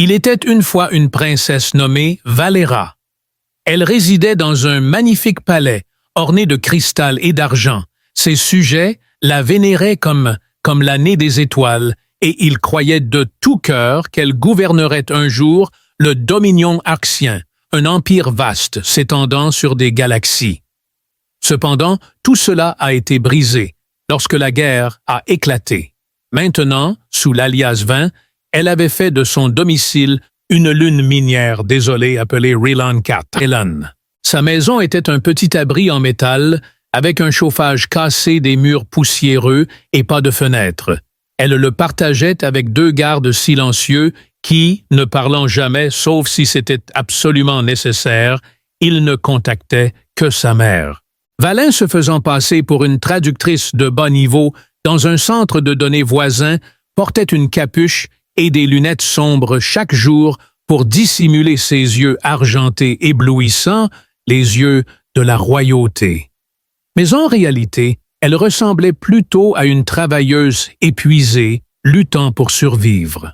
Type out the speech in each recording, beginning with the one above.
Il était une fois une princesse nommée Valéra. Elle résidait dans un magnifique palais orné de cristal et d'argent. Ses sujets la vénéraient comme l'année des étoiles, et ils croyaient de tout cœur qu'elle gouvernerait un jour le Dominion Arxien, un empire vaste s'étendant sur des galaxies. Cependant, tout cela a été brisé lorsque la guerre a éclaté. Maintenant, sous l'alias 20, elle avait fait de son domicile une lune minière désolée appelée Rilan 4. Sa maison était un petit abri en métal avec un chauffage cassé, des murs poussiéreux et pas de fenêtres. Elle le partageait avec 2 gardes silencieux qui, ne parlant jamais sauf si c'était absolument nécessaire, ils ne contactaient que sa mère. Valin, se faisant passer pour une traductrice de bas niveau dans un centre de données voisin, portait une capuche et des lunettes sombres chaque jour pour dissimuler ses yeux argentés éblouissants, les yeux de la royauté. Mais en réalité, elle ressemblait plutôt à une travailleuse épuisée, luttant pour survivre.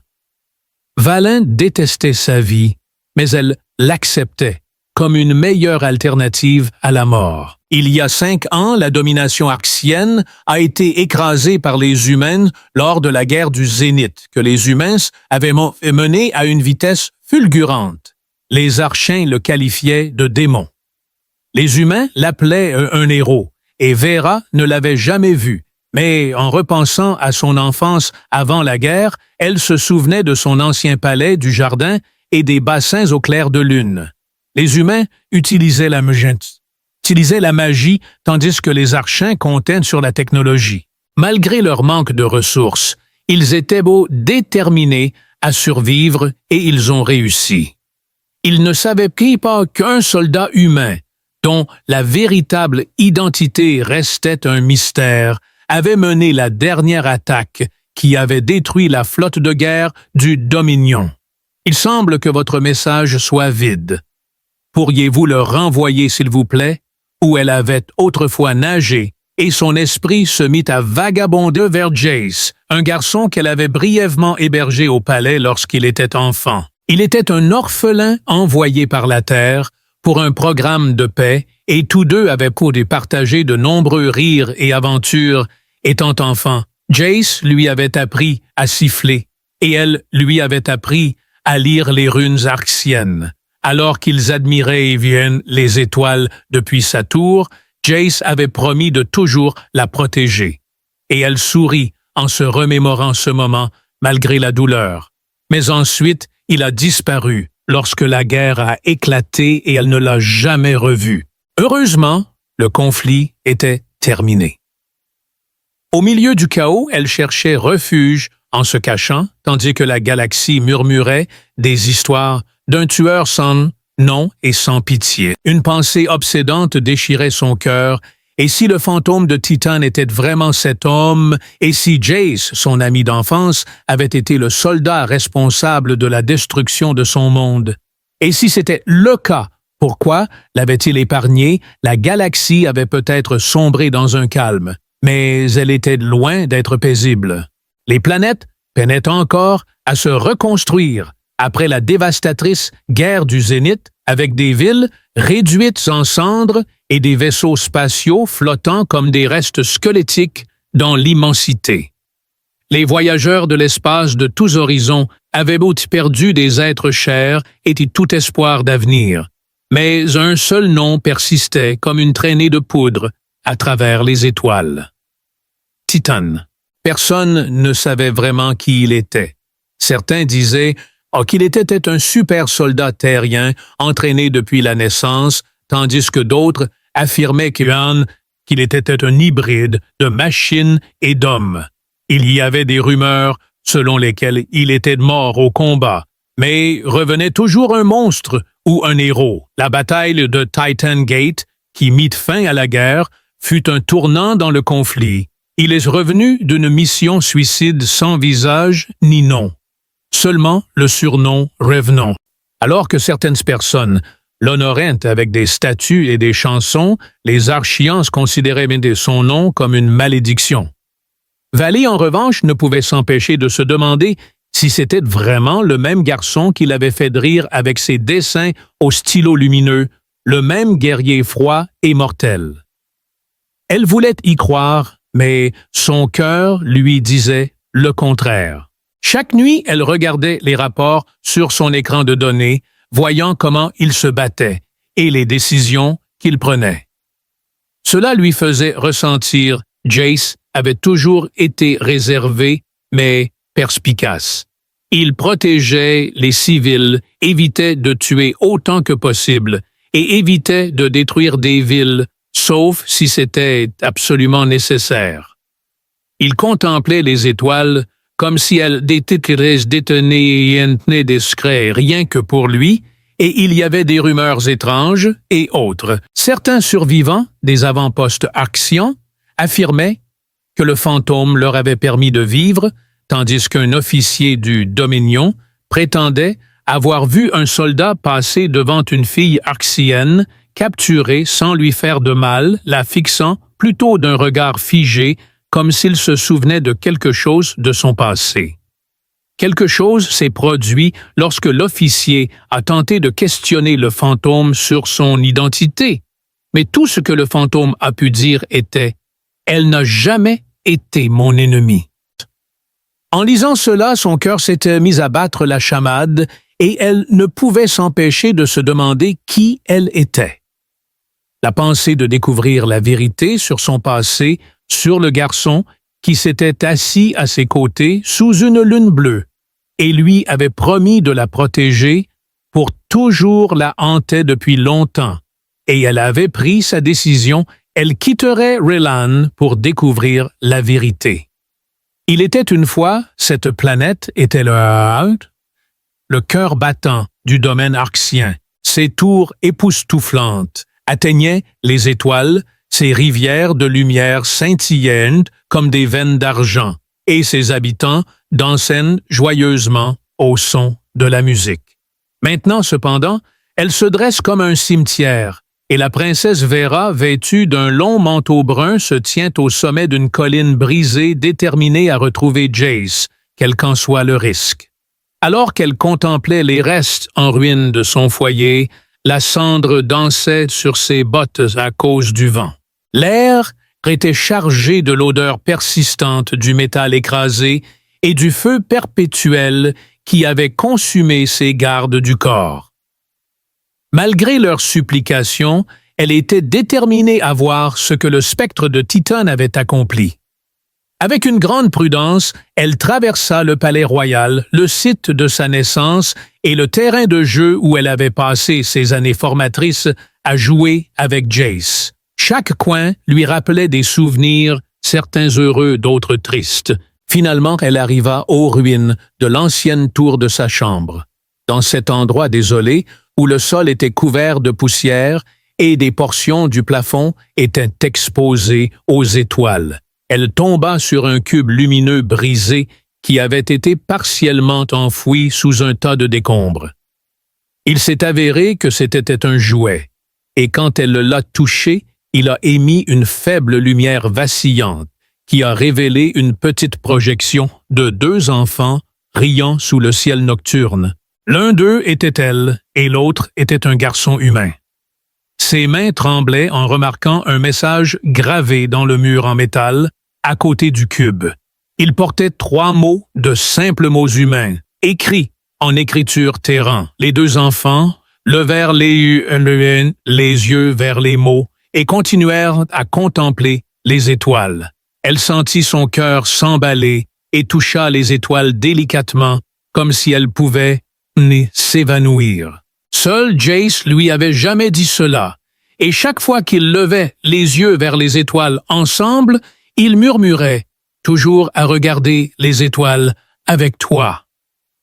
Valin détestait sa vie, mais elle l'acceptait comme une meilleure alternative à la mort. Il y a 5 ans, la domination arxienne a été écrasée par les humains lors de la guerre du Zénith, que les humains avaient menée à une vitesse fulgurante. Les Archiens le qualifiaient de démon. Les humains l'appelaient un héros, et Vera ne l'avait jamais vu, mais en repensant à son enfance avant la guerre, elle se souvenait de son ancien palais, du jardin et des bassins au clair de lune. Les humains utilisaient la magie, tandis que les Archiens comptaient sur la technologie. Malgré leur manque de ressources, ils étaient déterminés à survivre et ils ont réussi. Ils ne savaient pas qu'un soldat humain, dont la véritable identité restait un mystère, avait mené la dernière attaque qui avait détruit la flotte de guerre du Dominion. Il semble que votre message soit vide. Pourriez-vous le renvoyer, s'il vous plaît, où elle avait autrefois nagé, et son esprit se mit à vagabonder vers Jace, un garçon qu'elle avait brièvement hébergé au palais lorsqu'il était enfant. Il était un orphelin envoyé par la Terre pour un programme de paix, et tous deux avaient pour partager de nombreux rires et aventures. Étant enfant, Jace lui avait appris à siffler, et elle lui avait appris à lire les runes arxiennes. Alors qu'ils admiraient et viennent les étoiles depuis sa tour, Jace avait promis de toujours la protéger. Et elle sourit en se remémorant ce moment, malgré la douleur. Mais ensuite, il a disparu lorsque la guerre a éclaté et elle ne l'a jamais revu. Heureusement, le conflit était terminé. Au milieu du chaos, elle cherchait refuge en se cachant, tandis que la galaxie murmurait des histoires d'un tueur sans nom et sans pitié. Une pensée obsédante déchirait son cœur, et si le fantôme de Titan était vraiment cet homme, et si Jace, son ami d'enfance, avait été le soldat responsable de la destruction de son monde? Et si c'était le cas, pourquoi l'avait-il épargné? La galaxie avait peut-être sombré dans un calme, mais elle était loin d'être paisible. Les planètes peinaient encore à se reconstruire après la dévastatrice guerre du Zénith, avec des villes réduites en cendres et des vaisseaux spatiaux flottant comme des restes squelettiques dans l'immensité. Les voyageurs de l'espace de tous horizons avaient perdu des êtres chers et tout espoir d'avenir, mais un seul nom persistait comme une traînée de poudre à travers les étoiles. Titan. Personne ne savait vraiment qui il était. Certains disaient qu'il était un super soldat terrien entraîné depuis la naissance, tandis que d'autres affirmaient qu'il était un hybride de machine et d'homme. Il y avait des rumeurs selon lesquelles il était mort au combat, mais revenait toujours un monstre ou un héros. La bataille de Titan Gate, qui mit fin à la guerre, fut un tournant dans le conflit. Il est revenu d'une mission suicide sans visage ni nom. Seulement le surnom Revenant. Alors que certaines personnes l'honoraient avec des statues et des chansons, les Archiens considéraient son nom comme une malédiction. Valley, en revanche, ne pouvait s'empêcher de se demander si c'était vraiment le même garçon qui l'avait fait rire avec ses dessins au stylo lumineux, le même guerrier froid et mortel. Elle voulait y croire, mais son cœur lui disait le contraire. Chaque nuit, elle regardait les rapports sur son écran de données, voyant comment il se battait et les décisions qu'il prenait. Cela lui faisait ressentir Jace avait toujours été réservé, mais perspicace. Il protégeait les civils, évitait de tuer autant que possible et évitait de détruire des villes, sauf si c'était absolument nécessaire. Il contemplait les étoiles comme si elles détenaient discret rien que pour lui, et il y avait des rumeurs étranges et autres. Certains survivants des avant-postes Axion affirmaient que le fantôme leur avait permis de vivre, tandis qu'un officier du Dominion prétendait avoir vu un soldat passer devant une fille arxienne, capturée sans lui faire de mal, la fixant plutôt d'un regard figé, comme s'il se souvenait de quelque chose de son passé. Quelque chose s'est produit lorsque l'officier a tenté de questionner le fantôme sur son identité, mais tout ce que le fantôme a pu dire était « Elle n'a jamais été mon ennemi ». En lisant cela, son cœur s'était mis à battre la chamade et elle ne pouvait s'empêcher de se demander qui elle était. La pensée de découvrir la vérité sur son passé, sur le garçon qui s'était assis à ses côtés sous une lune bleue et lui avait promis de la protéger, pour toujours la hantait depuis longtemps, et elle avait pris sa décision, elle quitterait Relan pour découvrir la vérité. Il était une fois, cette planète était le cœur battant du domaine arxien. Ses tours époustouflantes atteignaient les étoiles, ses rivières de lumière scintillantes comme des veines d'argent, et ses habitants dansaient joyeusement au son de la musique. Maintenant, cependant, elle se dresse comme un cimetière, et la princesse Vera, vêtue d'un long manteau brun, se tient au sommet d'une colline brisée, déterminée à retrouver Jace, quel qu'en soit le risque. Alors qu'elle contemplait les restes en ruine de son foyer, la cendre dansait sur ses bottes à cause du vent. L'air était chargé de l'odeur persistante du métal écrasé et du feu perpétuel qui avait consumé ses gardes du corps. Malgré leurs supplications, elle était déterminée à voir ce que le spectre de Titan avait accompli. Avec une grande prudence, elle traversa le palais royal, le site de sa naissance et le terrain de jeu où elle avait passé ses années formatrices à jouer avec Jace. Chaque coin lui rappelait des souvenirs, certains heureux, d'autres tristes. Finalement, elle arriva aux ruines de l'ancienne tour de sa chambre. Dans cet endroit désolé, où le sol était couvert de poussière et des portions du plafond étaient exposées aux étoiles, elle tomba sur un cube lumineux brisé qui avait été partiellement enfoui sous un tas de décombres. Il s'est avéré que c'était un jouet, et quand elle l'a touché, il a émis une faible lumière vacillante qui a révélé une petite projection de 2 enfants riant sous le ciel nocturne. L'un d'eux était elle, et l'autre était un garçon humain. Ses mains tremblaient en remarquant un message gravé dans le mur en métal, à côté du cube. Il portait 3 mots de simples mots humains, écrits en écriture terran. Les 2 enfants levèrent les yeux vers les mots et continuèrent à contempler les étoiles. Elle sentit son cœur s'emballer et toucha les étoiles délicatement, comme si elles pouvaient s'évanouir. Seul Jace lui avait jamais dit cela, et chaque fois qu'il levait les yeux vers les étoiles ensemble, il murmurait, toujours à regarder les étoiles avec toi.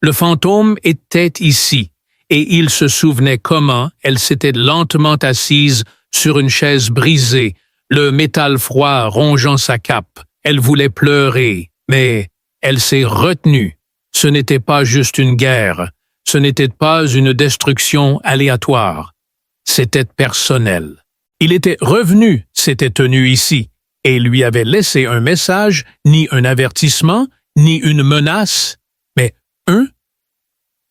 Le fantôme était ici, et il se souvenait comment elle s'était lentement assise sur une chaise brisée, le métal froid rongeant sa cape. Elle voulait pleurer, mais elle s'est retenue. Ce n'était pas juste une guerre. Ce n'était pas une destruction aléatoire. C'était personnel. Il était revenu, s'était tenu ici, et lui avait laissé un message, ni un avertissement, ni une menace, mais 1.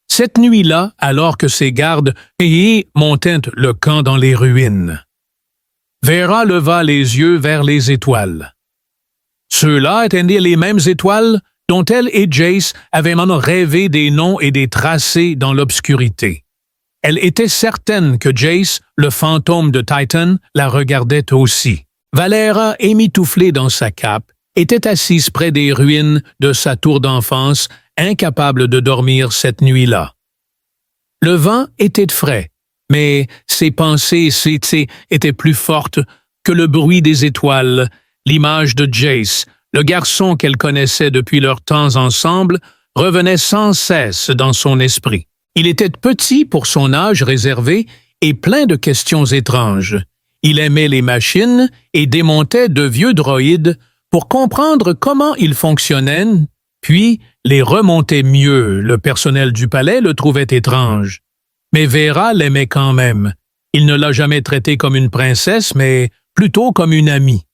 Cette nuit-là, alors que ses gardes montaient le camp dans les ruines, Vera leva les yeux vers les étoiles. Ceux-là étaient les mêmes étoiles dont elle et Jace avaient maintenant rêvé des noms et des tracés dans l'obscurité. Elle était certaine que Jace, le fantôme de Titan, la regardait aussi. Valera, émitouflée dans sa cape, était assise près des ruines de sa tour d'enfance, incapable de dormir cette nuit-là. Le vent était frais, mais ses pensées étaient plus fortes que le bruit des étoiles. L'image de Jace, le garçon qu'elle connaissait depuis leurs temps ensemble, revenait sans cesse dans son esprit. Il était petit pour son âge réservé et plein de questions étranges. Il aimait les machines et démontait de vieux droïdes pour comprendre comment ils fonctionnaient, puis les remonter mieux. Le personnel du palais le trouvait étrange. Mais Vera l'aimait quand même. Il ne l'a jamais traitée comme une princesse, mais plutôt comme une amie.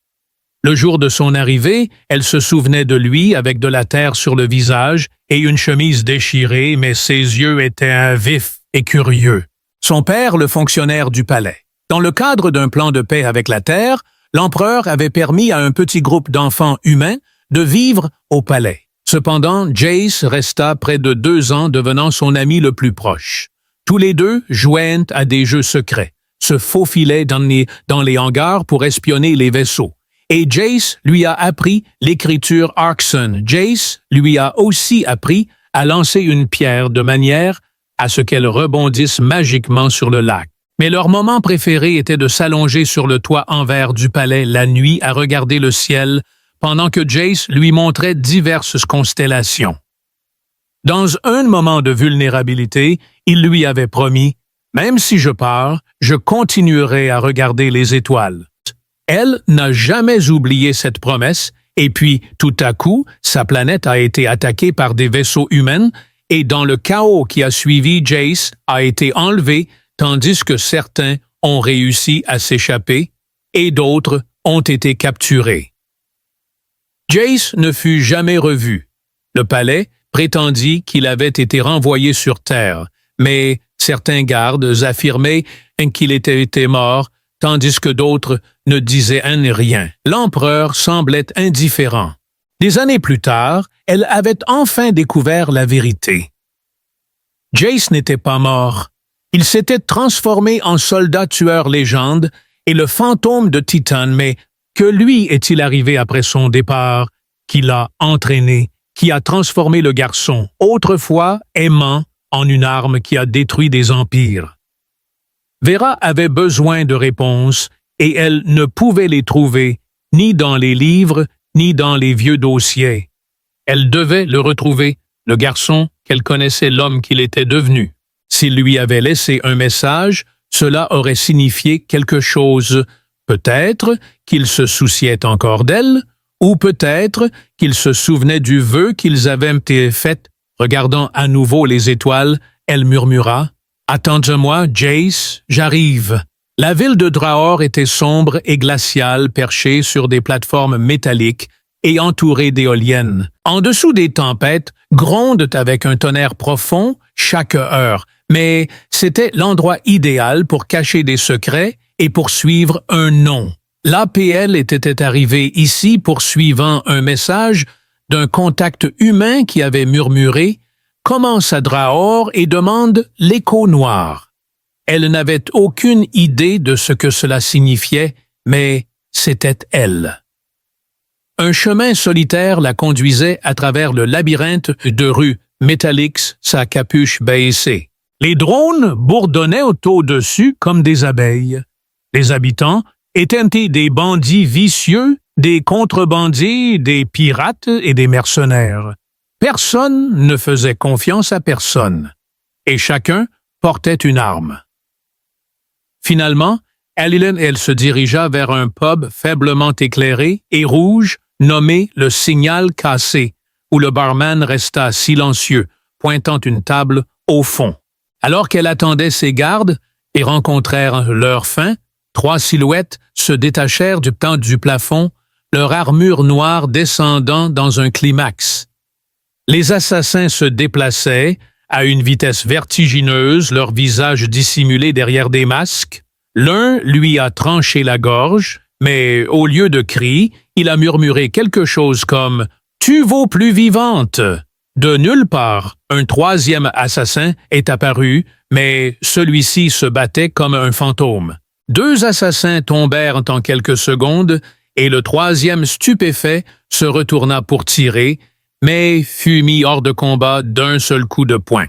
Le jour de son arrivée, elle se souvenait de lui avec de la terre sur le visage et une chemise déchirée, mais ses yeux étaient vifs et curieux. Son père, le fonctionnaire du palais. Dans le cadre d'un plan de paix avec la Terre, l'empereur avait permis à un petit groupe d'enfants humains de vivre au palais. Cependant, Jace resta près de 2 ans, devenant son ami le plus proche. Tous les deux jouaient à des jeux secrets, se faufilaient dans les hangars pour espionner les vaisseaux. Et Jace lui a appris l'écriture Arxon. Jace lui a aussi appris à lancer une pierre de manière à ce qu'elle rebondisse magiquement sur le lac. Mais leur moment préféré était de s'allonger sur le toit en verre du palais la nuit à regarder le ciel, pendant que Jace lui montrait diverses constellations. Dans un moment de vulnérabilité, il lui avait promis « Même si je pars, je continuerai à regarder les étoiles ». Elle n'a jamais oublié cette promesse, et puis, tout à coup, sa planète a été attaquée par des vaisseaux humains, et dans le chaos qui a suivi, Jace a été enlevé, tandis que certains ont réussi à s'échapper, et d'autres ont été capturés. Jace ne fut jamais revu. Le palais prétendit qu'il avait été renvoyé sur Terre, mais certains gardes affirmaient qu'il était mort, tandis que d'autres ne disaient rien. L'empereur semblait indifférent. Des années plus tard, elle avait enfin découvert la vérité. Jace n'était pas mort. Il s'était transformé en soldat tueur légende et le fantôme de Titan, mais que lui est-il arrivé après son départ, qui l'a entraîné, qui a transformé le garçon, autrefois aimant, en une arme qui a détruit des empires? Vera avait besoin de réponses et elle ne pouvait les trouver ni dans les livres ni dans les vieux dossiers. Elle devait le retrouver, le garçon qu'elle connaissait, l'homme qu'il était devenu. S'il lui avait laissé un message, cela aurait signifié quelque chose. Peut-être qu'il se souciait encore d'elle, ou peut-être qu'il se souvenait du vœu qu'ils avaient fait. Regardant à nouveau les étoiles, elle murmura « Attends-moi, Jace, j'arrive ». La ville de Drahor était sombre et glaciale, perchée sur des plateformes métalliques et entourée d'éoliennes. En dessous des tempêtes, grondent avec un tonnerre profond chaque heure, mais c'était l'endroit idéal pour cacher des secrets et poursuivre un nom. L'APL était arrivé ici poursuivant un message d'un contact humain qui avait murmuré « Commence à Drahor et demande l'écho noir ». Elle n'avait aucune idée de ce que cela signifiait, mais c'était elle. Un chemin solitaire la conduisait à travers le labyrinthe de rues, Metallix, sa capuche baissée. Les drones bourdonnaient au-dessus comme des abeilles. Les habitants étaient des bandits vicieux, des contrebandiers, des pirates et des mercenaires. Personne ne faisait confiance à personne, et chacun portait une arme. Finalement, elle se dirigea vers un pub faiblement éclairé et rouge nommé le Signal Cassé, où le barman resta silencieux, pointant une table au fond. Alors qu'elle attendait ses gardes et rencontrèrent leur fin, 3 silhouettes se détachèrent du plafond, leur armure noire descendant dans un climax. Les assassins se déplaçaient à une vitesse vertigineuse, leur visage dissimulé derrière des masques. L'un lui a tranché la gorge, mais au lieu de cris, il a murmuré quelque chose comme « Tu vaux plus vivante ». De nulle part, un troisième assassin est apparu, mais celui-ci se battait comme un fantôme. 2 assassins tombèrent en quelques secondes et le troisième, stupéfait, se retourna pour tirer, mais fut mis hors de combat d'un seul coup de poing.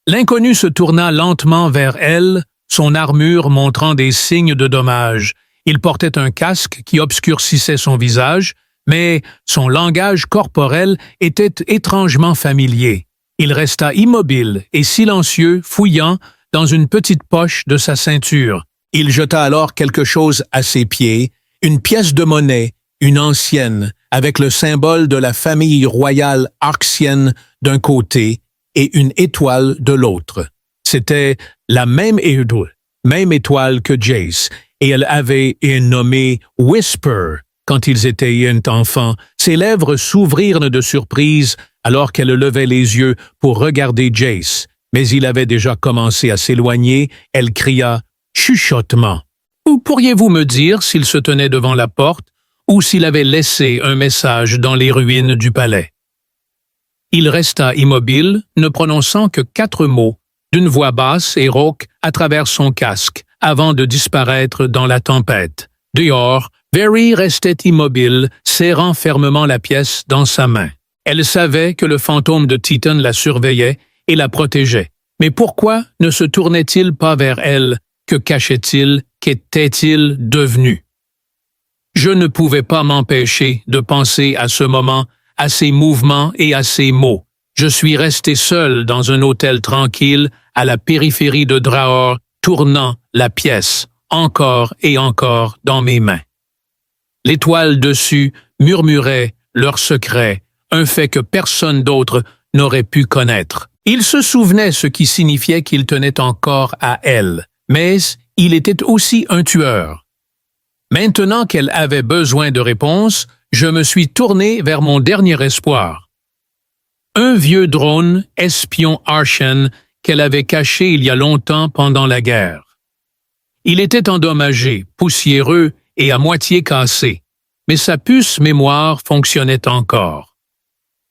L'inconnu se tourna lentement vers elle, son armure montrant des signes de dommage. Il portait un casque qui obscurcissait son visage, mais son langage corporel était étrangement familier. Il resta immobile et silencieux, fouillant dans une petite poche de sa ceinture. Il jeta alors quelque chose à ses pieds, une pièce de monnaie, une ancienne, avec le symbole de la famille royale arksienne d'un côté et une étoile de l'autre. C'était la même étoile que Jace, et elle avait été nommée Whisper quand ils étaient enfants. Ses lèvres s'ouvrirent de surprise alors qu'elle levait les yeux pour regarder Jace, mais il avait déjà commencé à s'éloigner. Elle cria chuchotement. « Ou pourriez-vous me dire s'il se tenait devant la porte ou s'il avait laissé un message dans les ruines du palais? » Il resta immobile, ne prononçant que 4 mots, d'une voix basse et rauque à travers son casque, avant de disparaître dans la tempête. Dehors, Very restait immobile, serrant fermement la pièce dans sa main. Elle savait que le fantôme de Titan la surveillait et la protégeait. Mais pourquoi ne se tournait-il pas vers elle? Que cachait-il? Qu'était-il devenu? Je ne pouvais pas m'empêcher de penser à ce moment, à ses mouvements et à ses mots. Je suis resté seul dans un hôtel tranquille à la périphérie de Drahor, tournant la pièce, encore et encore dans mes mains. L'étoile dessus murmurait leur secret, un fait que personne d'autre n'aurait pu connaître. Il se souvenait, ce qui signifiait qu'il tenait encore à elle, mais il était aussi un tueur. Maintenant qu'elle avait besoin de réponses, je me suis tourné vers mon dernier espoir. Un vieux drone, espion Arshen, qu'elle avait caché il y a longtemps pendant la guerre. Il était endommagé, poussiéreux et à moitié cassé, mais sa puce mémoire fonctionnait encore.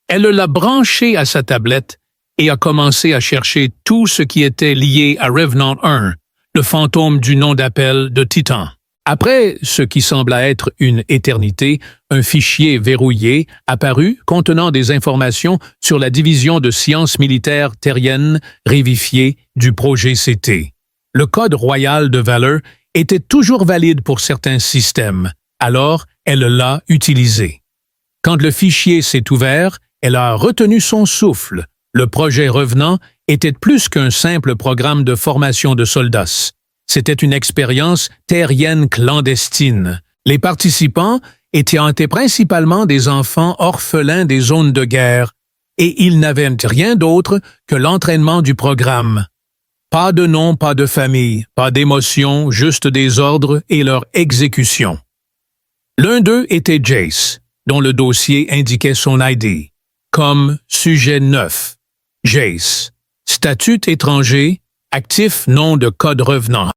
Elle l'a branché à sa tablette et a commencé à chercher tout ce qui était lié à Revenant 1, le fantôme du nom d'appel de Titan. Après ce qui sembla être une éternité, un fichier verrouillé apparut contenant des informations sur la division de sciences militaires terriennes révifiées du projet CT. Le code royal de Valor était toujours valide pour certains systèmes, alors elle l'a utilisé. Quand le fichier s'est ouvert, elle a retenu son souffle. Le projet Revenant était plus qu'un simple programme de formation de soldats. C'était une expérience terrienne clandestine. Les participants étaient principalement des enfants orphelins des zones de guerre, et ils n'avaient rien d'autre que l'entraînement du programme. Pas de nom, pas de famille, pas d'émotion, juste des ordres et leur exécution. L'un d'eux était Jace, dont le dossier indiquait son ID, comme sujet 9. Jace, statut étranger, actif nom de code Revenant.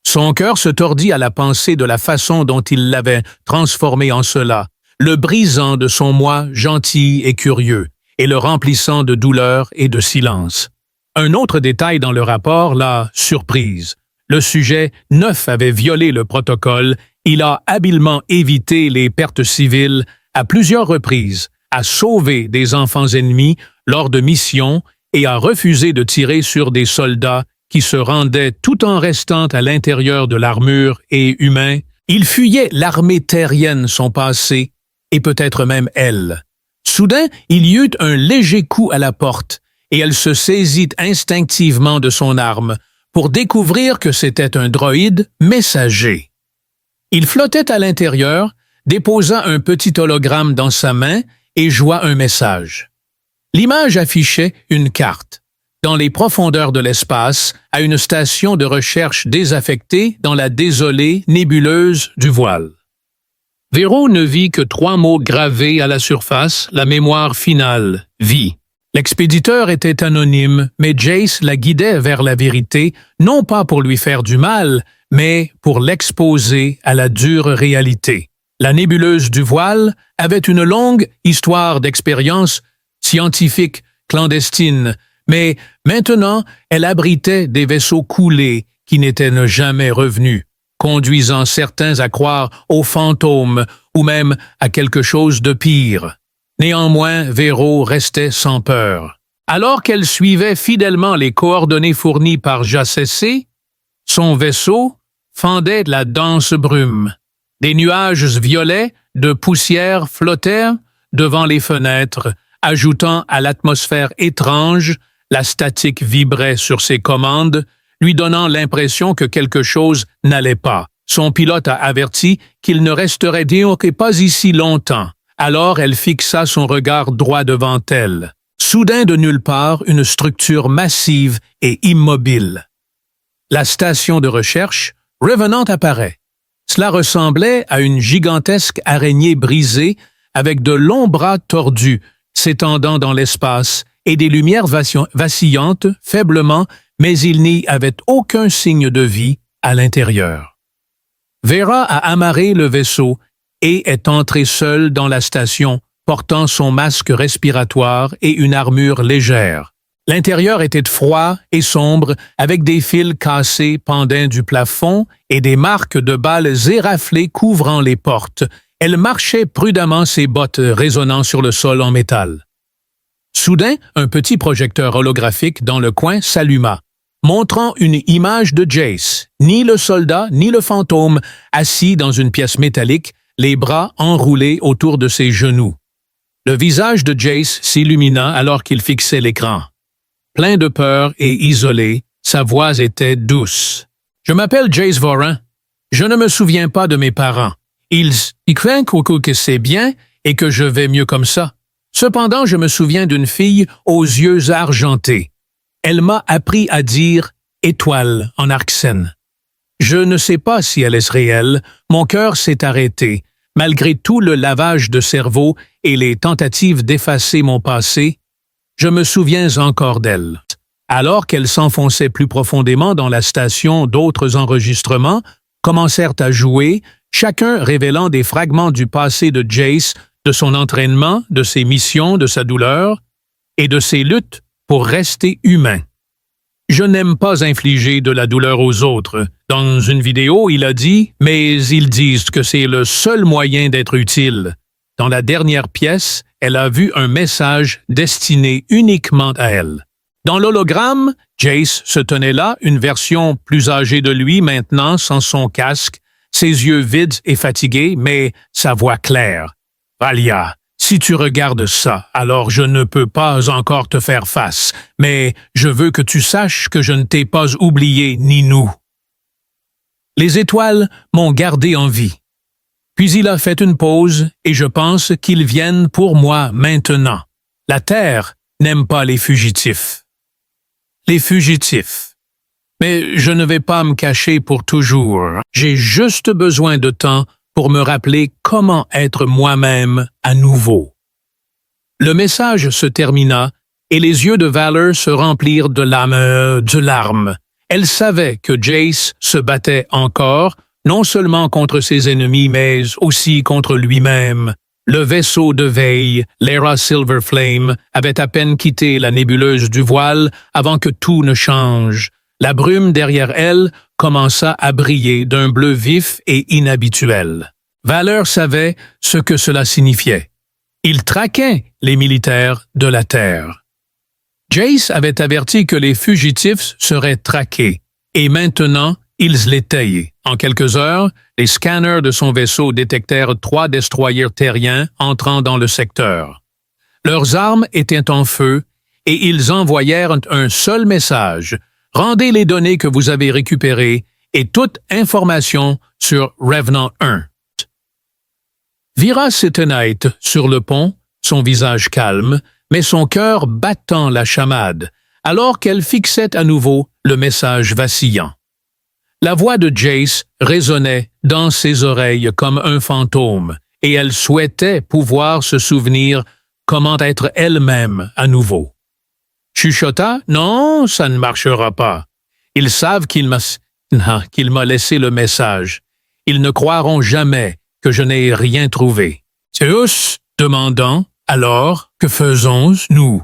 Son cœur se tordit à la pensée de la façon dont il l'avait transformé en cela, le brisant de son moi gentil et curieux, et le remplissant de douleur et de silence. Un autre détail dans le rapport l'a surprise. Le sujet 9 avait violé le protocole, il a habilement évité les pertes civiles à plusieurs reprises, a sauvé des enfants ennemis lors de missions et a refusé de tirer sur des soldats qui se rendaient tout en restant à l'intérieur de l'armure et humains. Il fuyait l'armée terrienne, son passé, et peut-être même elle. Soudain, il y eut un léger coup à la porte, et elle se saisit instinctivement de son arme pour découvrir que c'était un droïde messager. Il flottait à l'intérieur, déposa un petit hologramme dans sa main et joua un message. L'image affichait une carte, dans les profondeurs de l'espace, à une station de recherche désaffectée dans la désolée nébuleuse du voile. Véro ne vit que 3 mots gravés à la surface, la mémoire finale, vie. L'expéditeur était anonyme, mais Jace la guidait vers la vérité, non pas pour lui faire du mal, mais pour l'exposer à la dure réalité. La nébuleuse du voile avait une longue histoire d'expériences scientifiques clandestines, mais maintenant elle abritait des vaisseaux coulés qui n'étaient jamais revenus, conduisant certains à croire aux fantômes ou même à quelque chose de pire. Néanmoins, Véro restait sans peur. Alors qu'elle suivait fidèlement les coordonnées fournies par Jacessé, son vaisseau fendait la dense brume. Des nuages violets de poussière flottèrent devant les fenêtres, ajoutant à l'atmosphère étrange, la statique vibrait sur ses commandes, lui donnant l'impression que quelque chose n'allait pas. Son pilote a averti qu'il ne resterait pas ici longtemps. Alors elle fixa son regard droit devant elle. Soudain de nulle part, une structure massive et immobile. La station de recherche, Revenant apparaît. Cela ressemblait à une gigantesque araignée brisée avec de longs bras tordus s'étendant dans l'espace et des lumières vacillantes faiblement, mais il n'y avait aucun signe de vie à l'intérieur. Vera a amarré le vaisseau et est entrée seule dans la station, portant son masque respiratoire et une armure légère. L'intérieur était froid et sombre, avec des fils cassés pendant du plafond et des marques de balles éraflées couvrant les portes. Elle marchait prudemment, ses bottes résonnant sur le sol en métal. Soudain, un petit projecteur holographique dans le coin s'alluma, montrant une image de Jace, ni le soldat ni le fantôme, assis dans une pièce métallique, les bras enroulés autour de ses genoux. Le visage de Jace s'illumina alors qu'il fixait l'écran. Plein de peur et isolé, sa voix était douce. « Je m'appelle Jace Voran. Je ne me souviens pas de mes parents. Ils croient que c'est bien et que je vais mieux comme ça. Cependant, je me souviens d'une fille aux yeux argentés. Elle m'a appris à dire « étoile » en arxène. Je ne sais pas si elle est réelle, mon cœur s'est arrêté. Malgré tout le lavage de cerveau et les tentatives d'effacer mon passé, je me souviens encore d'elle. Alors qu'elle s'enfonçait plus profondément dans la station, d'autres enregistrements commencèrent à jouer, chacun révélant des fragments du passé de Jace, de son entraînement, de ses missions, de sa douleur et de ses luttes pour rester humain. Je n'aime pas infliger de la douleur aux autres. Dans une vidéo, il a dit « Mais ils disent que c'est le seul moyen d'être utile. » Dans la dernière pièce, elle a vu un message destiné uniquement à elle. Dans l'hologramme, Jace se tenait là, une version plus âgée de lui maintenant, sans son casque, ses yeux vides et fatigués, mais sa voix claire. « Valia, si tu regardes ça, alors je ne peux pas encore te faire face, mais je veux que tu saches que je ne t'ai pas oublié ni nous. » Les étoiles m'ont gardé en vie. Puis il a fait une pause et je pense qu'ils viennent pour moi maintenant. La Terre n'aime pas les fugitifs. Les fugitifs. Mais je ne vais pas me cacher pour toujours. J'ai juste besoin de temps pour me rappeler comment être moi-même à nouveau. Le message se termina et les yeux de Valor se remplirent de larmes. Elle savait que Jace se battait encore, non seulement contre ses ennemis, mais aussi contre lui-même. Le vaisseau de veille, l'Era Silverflame, avait à peine quitté la nébuleuse du voile avant que tout ne change. La brume derrière elle commença à briller d'un bleu vif et inhabituel. Valor savait ce que cela signifiait. Il traquait les militaires de la Terre. Jace avait averti que les fugitifs seraient traqués, et maintenant, ils l'étaient. En quelques heures, les scanners de son vaisseau détectèrent 3 destroyers terriens entrant dans le secteur. Leurs armes étaient en feu, et ils envoyèrent un seul message. « Rendez les données que vous avez récupérées et toute information sur Revenant 1. » Vera s'éteignit sur le pont, son visage calme, mais son cœur battant la chamade, alors qu'elle fixait à nouveau le message vacillant. La voix de Jace résonnait dans ses oreilles comme un fantôme, et elle souhaitait pouvoir se souvenir comment être elle-même à nouveau. Chuchota, non, ça ne marchera pas. Ils savent qu'il m'a laissé le message. Ils ne croiront jamais que je n'ai rien trouvé. Zeus, demandant, alors, que faisons-nous?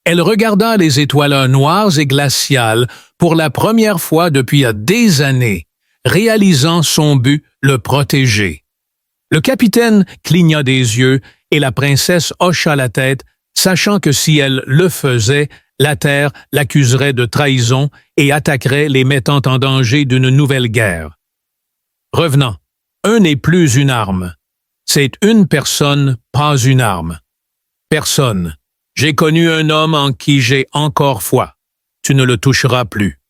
Elle regarda les étoiles noires et glaciales pour la première fois depuis des années, réalisant son but, le protéger. Le capitaine cligna des yeux et la princesse hocha la tête, sachant que si elle le faisait, la Terre l'accuserait de trahison et attaquerait les mettant en danger d'une nouvelle guerre. Revenant, un n'est plus une arme. C'est une personne, pas une arme. Personne. J'ai connu un homme en qui j'ai encore foi. Tu ne le toucheras plus.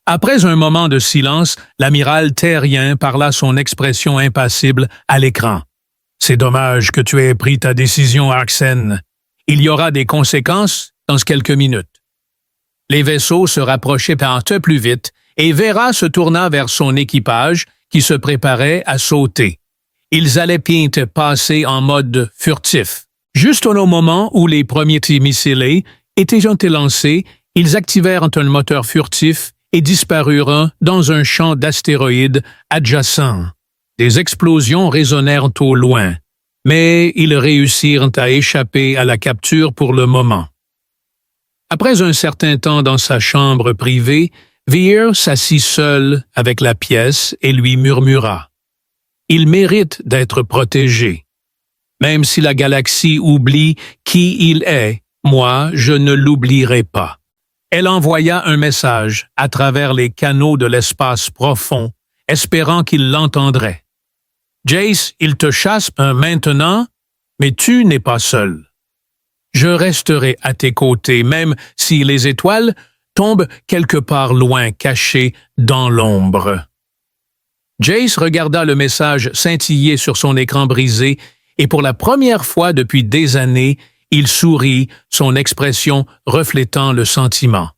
Après un moment de silence, l'amiral terrien parla son expression impassible à l'écran. C'est dommage que tu aies pris ta décision, Arsène. Il y aura des conséquences dans quelques minutes. Les vaisseaux se rapprochaient un peu plus vite et Vera se tourna vers son équipage qui se préparait à sauter. Ils allaient bientôt passer en mode furtif. Juste au moment où les premiers missiles étaient lancés, ils activèrent un moteur furtif et disparurent dans un champ d'astéroïdes adjacent. Des explosions résonnèrent au loin, mais ils réussirent à échapper à la capture pour le moment. Après un certain temps dans sa chambre privée, Veer s'assit seul avec la pièce et lui murmura « Il mérite d'être protégé. Même si la galaxie oublie qui il est, moi, je ne l'oublierai pas. » Elle envoya un message à travers les canaux de l'espace profond, espérant qu'il l'entendrait. « Jace, il te chasse maintenant, mais tu n'es pas seul. Je resterai à tes côtés, même si les étoiles tombent quelque part loin, cachées dans l'ombre. » Jace regarda le message scintiller sur son écran brisé et pour la première fois depuis des années, il sourit, son expression reflétant le sentiment.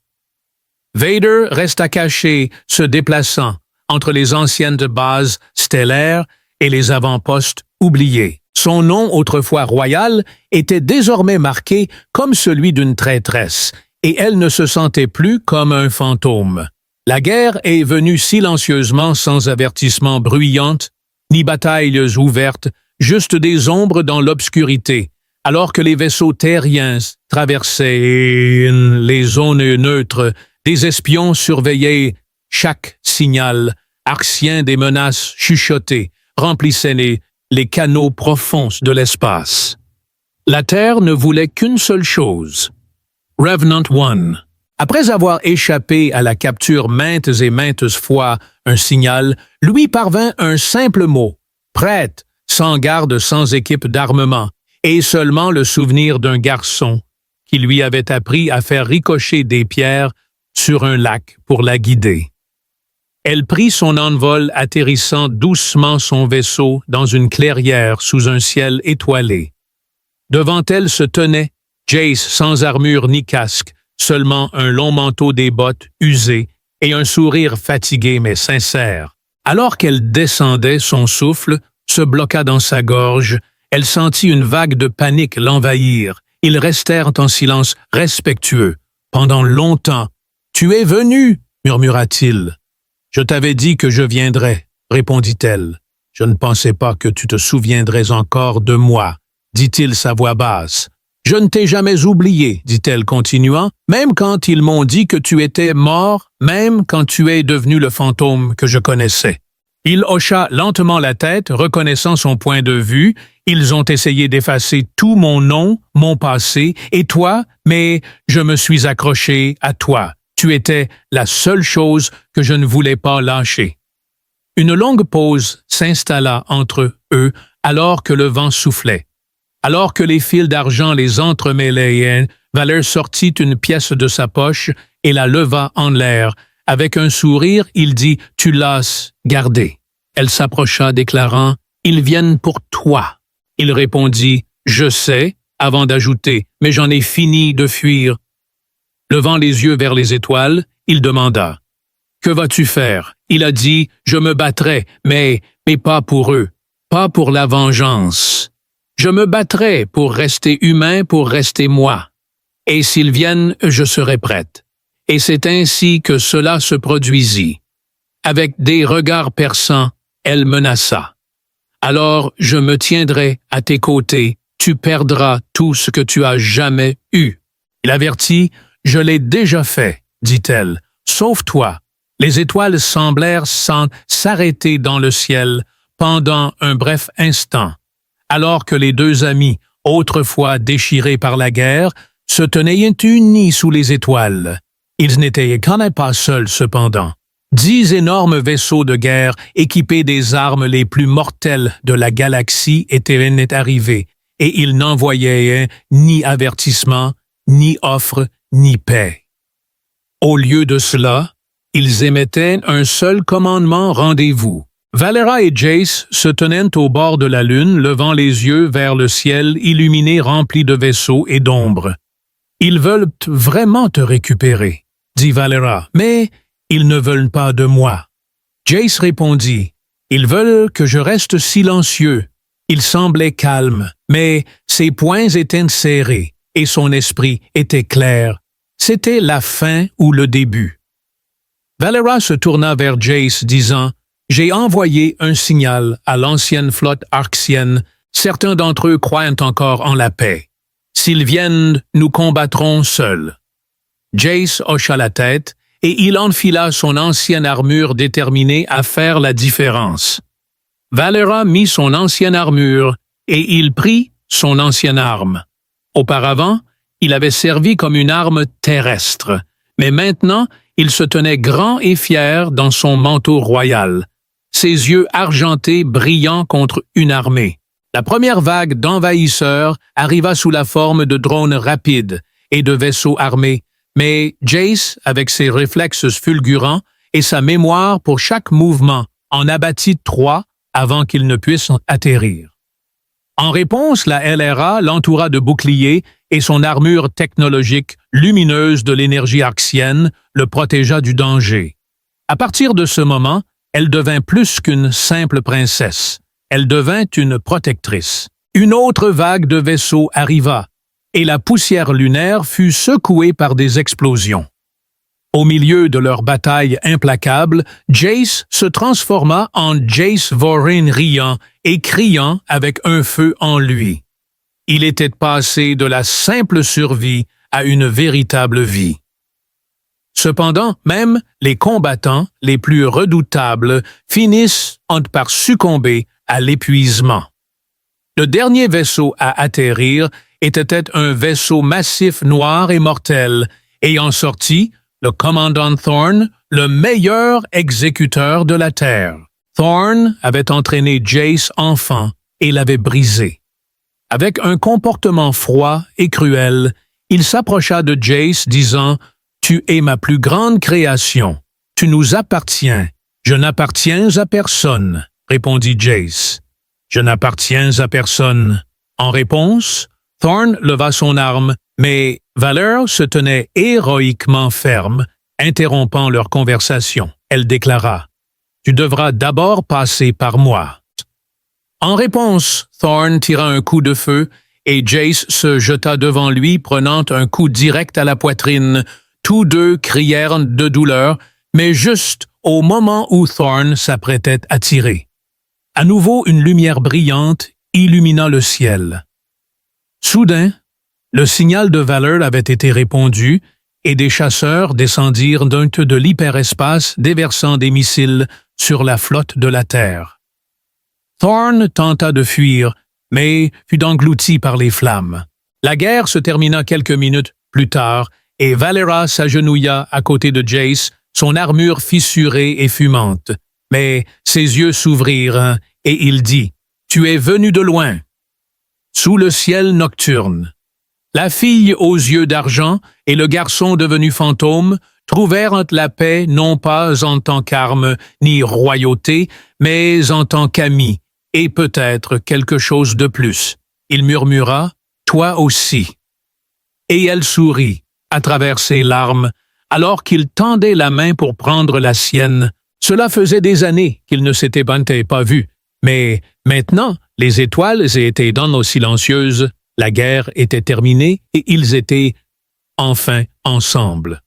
Vader resta caché, se déplaçant entre les anciennes bases stellaires et les avant-postes oubliés. Son nom, autrefois royal, était désormais marqué comme celui d'une traîtresse, et elle ne se sentait plus comme un fantôme. La guerre est venue silencieusement sans avertissement bruyante, ni batailles ouvertes, juste des ombres dans l'obscurité, alors que les vaisseaux terriens traversaient les zones neutres, des espions surveillaient chaque signal, arxiens des menaces chuchotées, remplissaient les canaux profonds de l'espace. La Terre ne voulait qu'une seule chose. Revenant One. Après avoir échappé à la capture maintes et maintes fois un signal, lui parvint un simple mot, prête, sans garde, sans équipe d'armement, et seulement le souvenir d'un garçon qui lui avait appris à faire ricocher des pierres sur un lac pour la guider. Elle prit son envol atterrissant doucement son vaisseau dans une clairière sous un ciel étoilé. Devant elle se tenait Jace sans armure ni casque, seulement un long manteau des bottes usé et un sourire fatigué mais sincère. Alors qu'elle descendait, son souffle se bloqua dans sa gorge, elle sentit une vague de panique l'envahir. Ils restèrent en silence respectueux. Pendant longtemps. « Tu es venu, murmura-t-il. « Je t'avais dit que je viendrais, répondit-elle. « Je ne pensais pas que tu te souviendrais encore de moi, dit-il sa voix basse. « Je ne t'ai jamais oublié, dit-elle continuant, même quand ils m'ont dit que tu étais mort, même quand tu es devenu le fantôme que je connaissais. » Il hocha lentement la tête, reconnaissant son point de vue. Ils ont essayé d'effacer tout mon nom, mon passé, et toi, mais je me suis accroché à toi. Tu étais la seule chose que je ne voulais pas lâcher. Une longue pause s'installa entre eux alors que le vent soufflait. Alors que les fils d'argent les entremêlaient, Valère sortit une pièce de sa poche et la leva en l'air. Avec un sourire, il dit « Tu l'as gardé ». Elle s'approcha, déclarant « Ils viennent pour toi ». Il répondit « Je sais », avant d'ajouter « Mais j'en ai fini de fuir ». Levant les yeux vers les étoiles, il demanda Que vas-tu faire? Il a dit, je me battrai, mais pas pour eux, pas pour la vengeance. Je me battrai pour rester humain, pour rester moi. Et s'ils viennent, je serai prête. Et c'est ainsi que cela se produisit. Avec des regards perçants, elle menaça. Alors je me tiendrai à tes côtés, tu perdras tout ce que tu as jamais eu. Il avertit, je l'ai déjà fait, dit-elle, sauve-toi. Les étoiles semblèrent s'arrêter dans le ciel pendant un bref instant, alors que les deux amis, autrefois déchirés par la guerre, se tenaient unis sous les étoiles. Ils n'étaient pas seuls cependant. 10 énormes vaisseaux de guerre équipés des armes les plus mortelles de la galaxie étaient arrivés, et ils n'envoyaient ni avertissement, ni offre, ni paix. Au lieu de cela, ils émettaient un seul commandement rendez-vous. Valera et Jace se tenaient au bord de la lune, levant les yeux vers le ciel illuminé rempli de vaisseaux et d'ombres. « Ils veulent vraiment te récupérer, » dit Valera, « mais ils ne veulent pas de moi. » Jace répondit, « Ils veulent que je reste silencieux. » Il semblait calme, mais ses poings étaient serrés et son esprit était clair. C'était la fin ou le début. Valera se tourna vers Jace, disant « J'ai envoyé un signal à l'ancienne flotte arxienne. Certains d'entre eux croient encore en la paix. S'ils viennent, nous combattrons seuls. » Jace hocha la tête et il enfila son ancienne armure déterminée à faire la différence. Valera mit son ancienne armure et il prit son ancienne arme. Auparavant, il avait servi comme une arme terrestre, mais maintenant, il se tenait grand et fier dans son manteau royal, ses yeux argentés brillant contre une armée. La première vague d'envahisseurs arriva sous la forme de drones rapides et de vaisseaux armés, mais Jace, avec ses réflexes fulgurants et sa mémoire pour chaque mouvement, en abattit 3 avant qu'ils ne puissent atterrir. En réponse, la LRA l'entoura de boucliers et son armure technologique lumineuse de l'énergie arxienne le protégea du danger. À partir de ce moment, elle devint plus qu'une simple princesse. Elle devint une protectrice. Une autre vague de vaisseaux arriva, et la poussière lunaire fut secouée par des explosions. Au milieu de leur bataille implacable, Jace se transforma en Jace Vorin riant et criant avec un feu en lui. Il était passé de la simple survie à une véritable vie. Cependant, même les combattants les plus redoutables finissent par succomber à l'épuisement. Le dernier vaisseau à atterrir était un vaisseau massif noir et mortel, ayant sorti le commandant Thorn, le meilleur exécuteur de la Terre. Thorn avait entraîné Jace enfant et l'avait brisé. Avec un comportement froid et cruel, il s'approcha de Jace disant « Tu es ma plus grande création. Tu nous appartiens. Je n'appartiens à personne. » répondit Jace. « Je n'appartiens à personne. » En réponse, Thorn leva son arme, mais Valera se tenait héroïquement ferme, interrompant leur conversation. Elle déclara « Tu devras d'abord passer par moi. » En réponse, Thorn tira un coup de feu et Jace se jeta devant lui, prenant un coup direct à la poitrine. Tous deux crièrent de douleur, mais juste au moment où Thorn s'apprêtait à tirer. À nouveau, une lumière brillante illumina le ciel. Soudain, le signal de Valera avait été répondu et des chasseurs descendirent de l'hyperespace déversant des missiles sur la flotte de la Terre. Thorn tenta de fuir, mais fut englouti par les flammes. La guerre se termina quelques minutes plus tard et Valera s'agenouilla à côté de Jace, son armure fissurée et fumante. Mais ses yeux s'ouvrirent et il dit « Tu es venu de loin. » Sous le ciel nocturne, la fille aux yeux d'argent et le garçon devenu fantôme trouvèrent la paix non pas en tant qu'arme ni royauté, mais en tant qu'amis, et peut-être quelque chose de plus. Il murmura « Toi aussi. » Et elle sourit, à travers ses larmes, alors qu'il tendait la main pour prendre la sienne. Cela faisait des années qu'ils ne s'étaient pas vus, mais maintenant, les étoiles étaient dans nos silencieuses, la guerre était terminée et ils étaient enfin ensemble.